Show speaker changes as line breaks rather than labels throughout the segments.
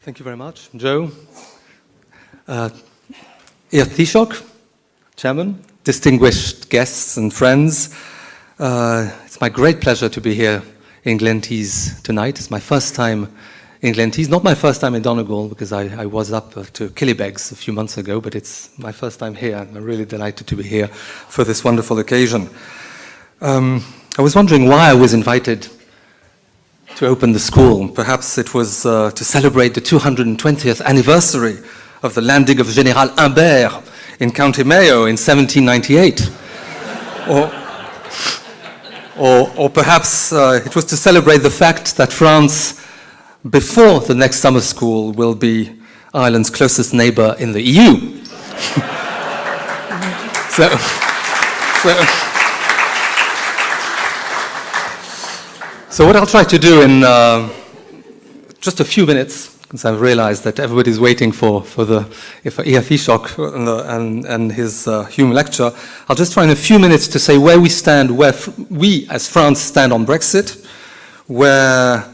Thank you very much, Joe. Taoiseach, Chairman, distinguished guests and friends. It's my great pleasure to be here in Glentees tonight. It's my first time in Glentees, not my first time in Donegal, because I was up to Killybegs a few months ago, but it's my first time here. I'm really delighted to be here for this wonderful occasion. I was wondering why I was invited to open the school. Perhaps it was to celebrate the 220th anniversary of the landing of General Humbert in County Mayo in 1798. Or perhaps it was to celebrate the fact that France, before the next summer school, will be Ireland's closest neighbour in the EU. So what I'll try to do in just a few minutes, because I've realized that everybody's waiting for Taoiseach and his Hume lecture, I'll just try in a few minutes to say where we stand, where we as France stand on Brexit, where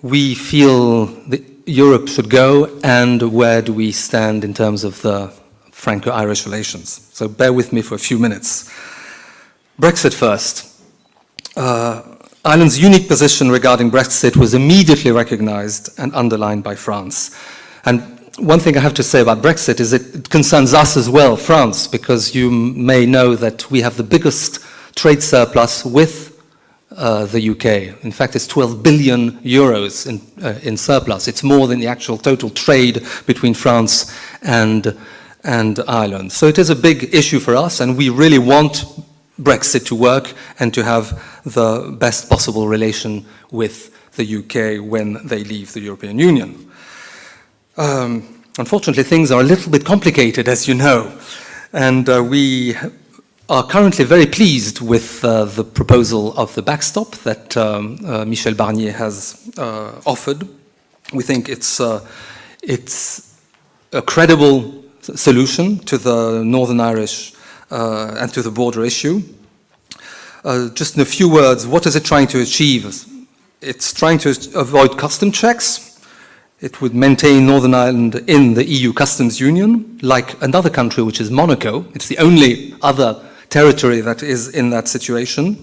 we feel that Europe should go, and where do we stand in terms of the Franco-Irish relations. So bear with me for a few minutes. Brexit first. Ireland's unique position regarding Brexit was immediately recognized and underlined by France. And one thing I have to say about Brexit is it concerns us as well, France, because you may know that we have the biggest trade surplus with the UK. In fact, it's 12 billion euros in surplus. It's more than the actual total trade between France and Ireland. So it is a big issue for us, and we really want Brexit to work and to have the best possible relation with the UK when they leave the European Union. Unfortunately, things are a little bit complicated, as you know, and we are currently very pleased with the proposal of the backstop that Michel Barnier has offered. We think it's a credible solution to the Northern Irish and to the border issue. Just in a few words, what is it trying to achieve? It's trying to avoid custom checks. It would maintain Northern Ireland in the EU customs union, like another country, which is Monaco. It's the only other territory that is in that situation.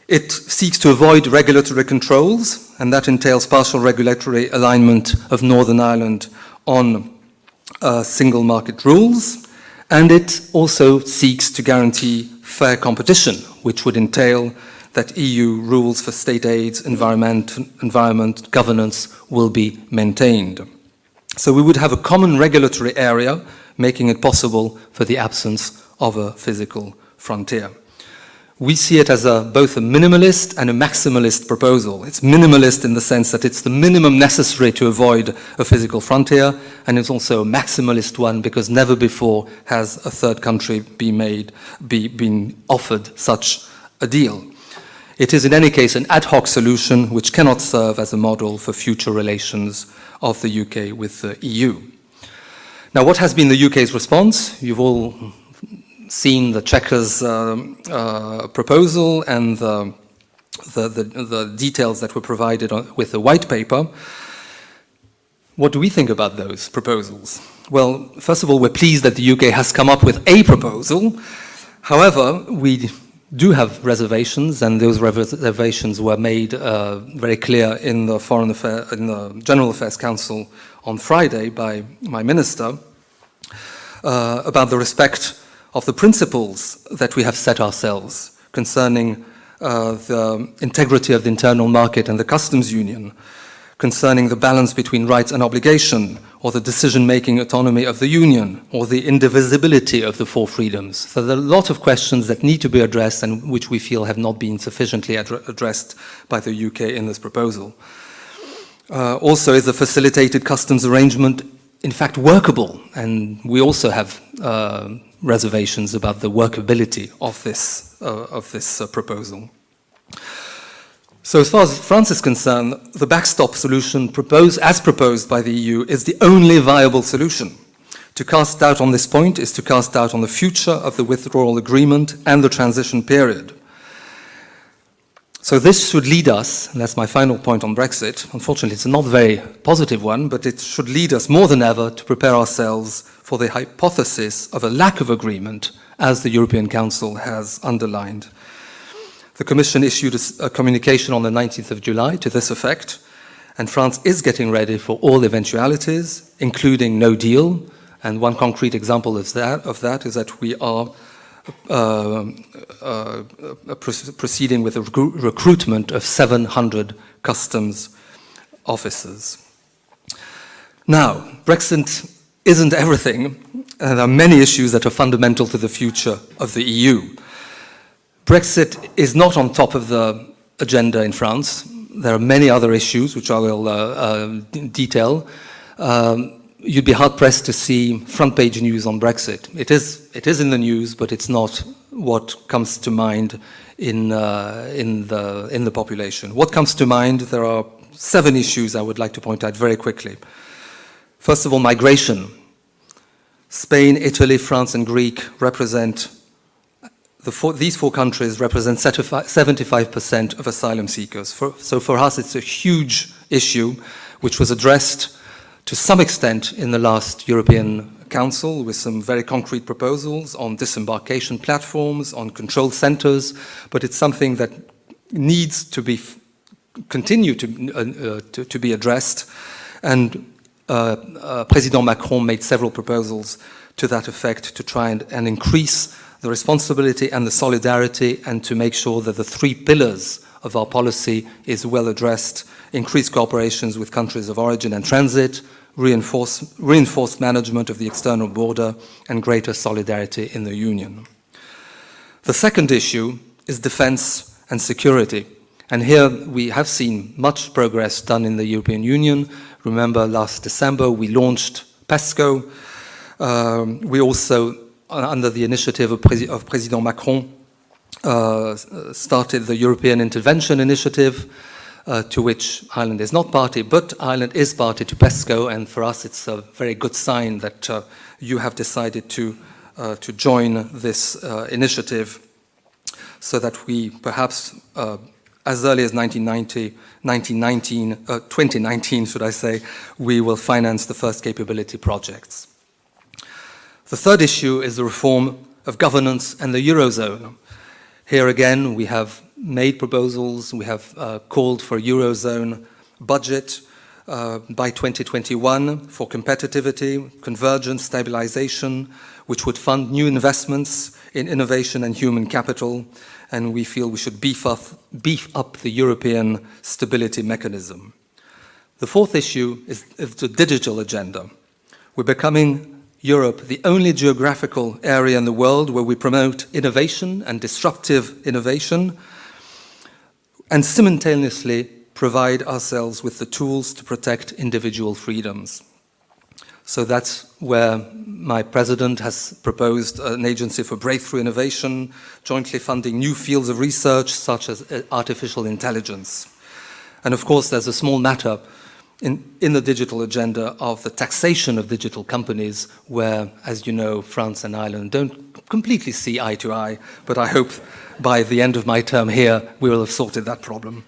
It seeks to avoid regulatory controls, and that entails partial regulatory alignment of Northern Ireland on single market rules. And it also seeks to guarantee fair competition, which would entail that EU rules for state aids, environment governance will be maintained. So we would have a common regulatory area, making it possible for the absence of a physical frontier. We see it as both a minimalist and a maximalist proposal. It's minimalist in the sense that it's the minimum necessary to avoid a physical frontier, and it's also a maximalist one because never before has a third country been offered such a deal. It is in any case an ad hoc solution which cannot serve as a model for future relations of the UK with the EU. Now, what has been the UK's response? You've all seen the Chequers proposal and the details that were provided with the white paper. What do we think about those proposals? Well, first of all, we're pleased that the UK has come up with a proposal. However, we do have reservations, and those reservations were made very clear in the General Affairs Council on Friday by my minister about the respect of the principles that we have set ourselves concerning the integrity of the internal market and the customs union, concerning the balance between rights and obligation, or the decision-making autonomy of the union, or the indivisibility of the four freedoms. So there are a lot of questions that need to be addressed and which we feel have not been sufficiently addressed by the UK in this proposal. Also, is the facilitated customs arrangement in fact workable? And we also have reservations about the workability of this proposal. So as far as France is concerned, the backstop solution as proposed by the EU is the only viable solution. To cast doubt on this point is to cast doubt on the future of the withdrawal agreement and the transition period. So this should lead us, and that's my final point on Brexit. Unfortunately, it's a not very positive one, but it should lead us more than ever to prepare ourselves for the hypothesis of a lack of agreement, as the European Council has underlined. The Commission issued a communication on the 19th of July to this effect, and France is getting ready for all eventualities, including no deal. And one concrete example of that is that we are proceeding with a recruitment of 700 customs officers. Now, Brexit isn't everything, and there are many issues that are fundamental to the future of the EU. Brexit is not on top of the agenda in France. There are many other issues, which I will detail. You'd be hard-pressed to see front-page news on Brexit. It is in the news, but it's not what comes to mind in the population. What comes to mind? There are 7 issues I would like to point out very quickly. First of all, migration. Spain, Italy, France, and Greece represent these 4 countries represent 75% of asylum seekers. So for us, it's a huge issue, which was addressed to some extent in the last European Council with some very concrete proposals on disembarkation platforms, on control centers, but it's something that needs to be continue to be addressed. And President Macron made several proposals to that effect to try and increase the responsibility and the solidarity, and to make sure that the 3 pillars of our policy is well addressed: increased cooperations with countries of origin and transit, reinforced management of the external border, and greater solidarity in the Union. The second issue is defense and security. And here we have seen much progress done in the European Union. Remember, last December we launched PESCO. We also, under the initiative of President Macron, started the European Intervention Initiative, to which Ireland is not party, but Ireland is party to PESCO, and for us it's a very good sign that you have decided to join this initiative, so that we perhaps, as early as 2019, should I say, we will finance the first capability projects. The third issue is the reform of governance and the Eurozone. Here again, we have made proposals, we have called for a Eurozone budget by 2021 for competitivity, convergence, stabilization, which would fund new investments in innovation and human capital, and we feel we should beef up the European stability mechanism. The fourth issue is the digital agenda. We're becoming Europe the only geographical area in the world where we promote innovation and disruptive innovation, and simultaneously provide ourselves with the tools to protect individual freedoms. So that's where my president has proposed an agency for breakthrough innovation, jointly funding new fields of research such as artificial intelligence. And of course, there's a small matter in the digital agenda of the taxation of digital companies, where, as you know, France and Ireland don't completely see eye to eye, but I hope by the end of my term here, we will have sorted that problem.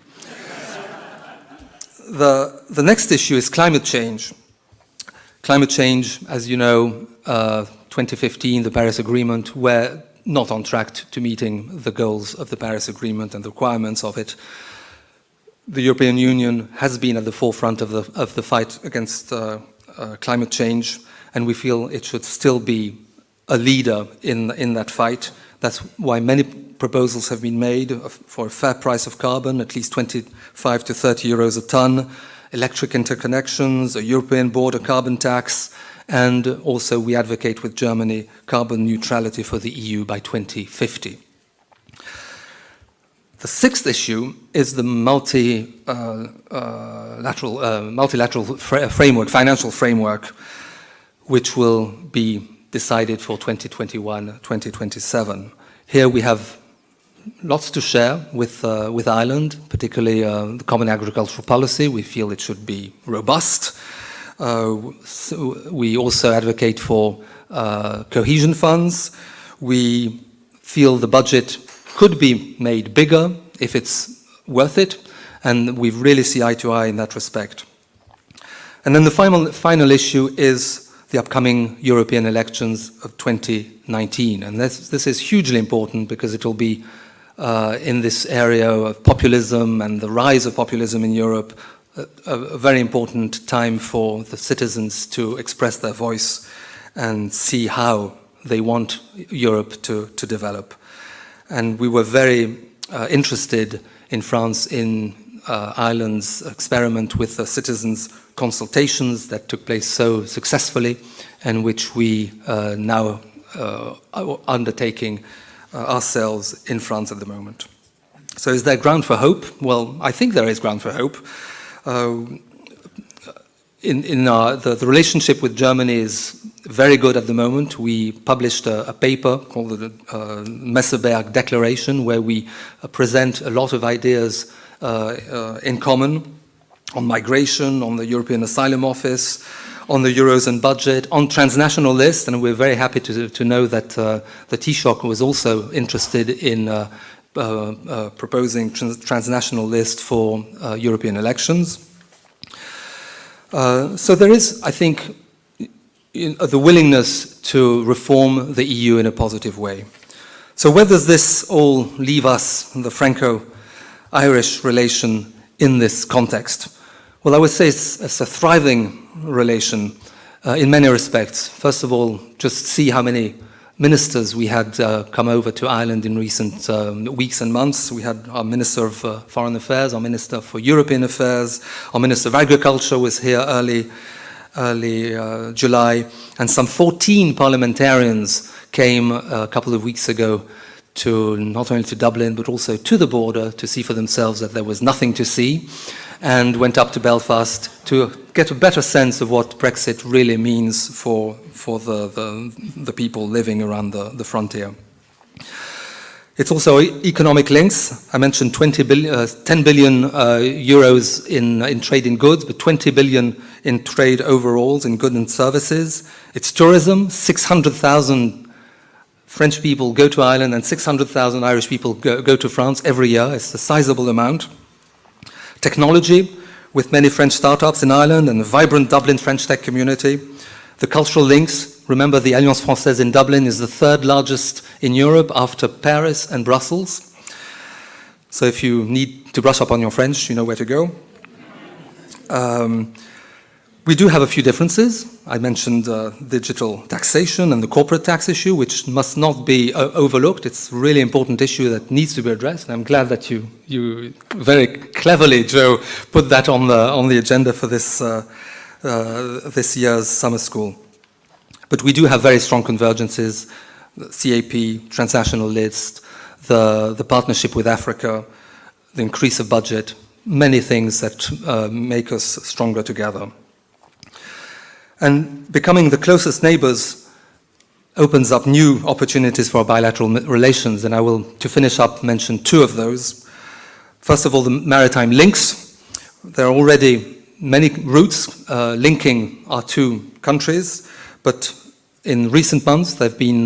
The next issue is climate change. Climate change, as you know, 2015, the Paris Agreement, we're not on track to meeting the goals of the Paris Agreement and the requirements of it. The European Union has been at the forefront of the fight against climate change, and we feel it should still be a leader in that fight. That's why many proposals have been made for a fair price of carbon, at least 25 to 30 euros a ton, electric interconnections, a European border carbon tax, and also we advocate with Germany carbon neutrality for the EU by 2050. The sixth issue is the multilateral framework, financial framework, which will be decided for 2021-2027. Here we have lots to share with Ireland, particularly the common agricultural policy. We feel it should be robust. So we also advocate for cohesion funds. We feel the budget could be made bigger if it's worth it, and we really see eye to eye in that respect. And then the final issue is the upcoming European elections of 2019. And this is hugely important because it will be in this area of populism and the rise of populism in Europe, a very important time for the citizens to express their voice and see how they want Europe to develop. And we were very interested in France in Ireland's experiment with the citizens' consultations that took place so successfully, and which we now are undertaking ourselves in France at the moment. So is there ground for hope? Well, I think there is ground for hope. The relationship with Germany is very good at the moment. We published a paper called the Messeberg Declaration, where we present a lot of ideas in common on migration, on the European Asylum Office, on the Eurozone budget, on transnational lists, and we're very happy to know that the Taoiseach was also interested in proposing transnational list for European elections. So there is, I think, the willingness to reform the EU in a positive way. So where does this all leave us, the Franco-Irish relation, in this context? Well, I would say it's a thriving relation in many respects. First of all, just see how many ministers we had come over to Ireland in recent weeks and months. We had our Minister of Foreign Affairs, our Minister for European Affairs, our Minister of Agriculture was here early July, and some 14 parliamentarians came a couple of weeks ago to not only to Dublin but also to the border to see for themselves that there was nothing to see, and went up to Belfast to get a better sense of what Brexit really means for the people living around the frontier. It's also economic links. I mentioned 10 billion euros in trade in goods, but 20 billion in trade overall, in goods and services. It's tourism. 600,000 French people go to Ireland and 600,000 Irish people go to France every year. It's a sizable amount. Technology, with many French startups in Ireland and a vibrant Dublin French tech community. The cultural links, remember the Alliance Française in Dublin is the third largest in Europe after Paris and Brussels. So if you need to brush up on your French, you know where to go. We do have a few differences. I mentioned digital taxation and the corporate tax issue, which must not be overlooked. It's a really important issue that needs to be addressed. And I'm glad that you very cleverly, Joe, put that on the agenda for this year's summer school. But we do have very strong convergences: the CAP, transnational list, the partnership with Africa, the increase of budget, many things that make us stronger together. And becoming the closest neighbors opens up new opportunities for our bilateral relations, and I will, to finish up, mention two of those. First of all, the maritime links. There are already many routes linking our two countries, but in recent months there have been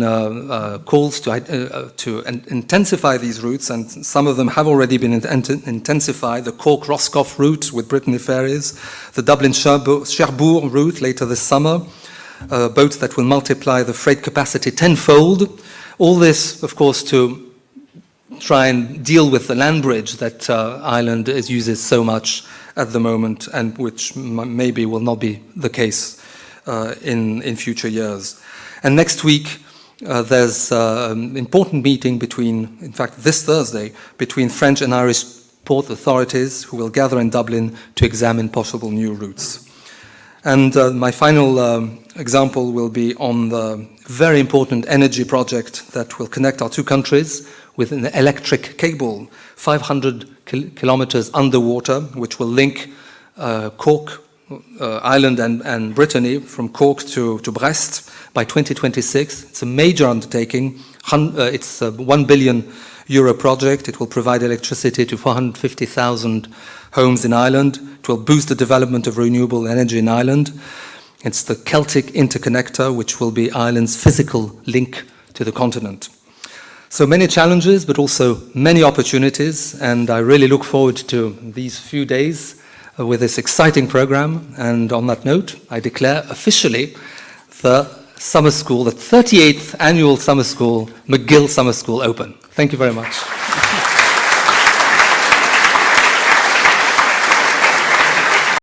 calls to intensify these routes, and some of them have already been intensified. The Cork-Roscoff route with Brittany Ferries, the Dublin-Cherbourg route later this summer, boats that will multiply the freight capacity tenfold. All this, of course, to try and deal with the land bridge that Ireland uses so much at the moment, and which maybe will not be the case in future years. And next week, there's an important meeting in fact, this Thursday, between French and Irish port authorities who will gather in Dublin to examine possible new routes. And my final example will be on the very important energy project that will connect our two countries with an electric cable, 500 kilometers underwater, which will link Cork, Ireland and Brittany from Cork to Brest by 2026. It's a major undertaking. It's a €1 billion project. It will provide electricity to 450,000 homes in Ireland. It will boost the development of renewable energy in Ireland. It's the Celtic interconnector, which will be Ireland's physical link to the continent. So many challenges, but also many opportunities, and I really look forward to these few days with this exciting program. And on that note, I declare officially the summer school, the 38th annual summer school, MacGill Summer School, open. Thank you very much.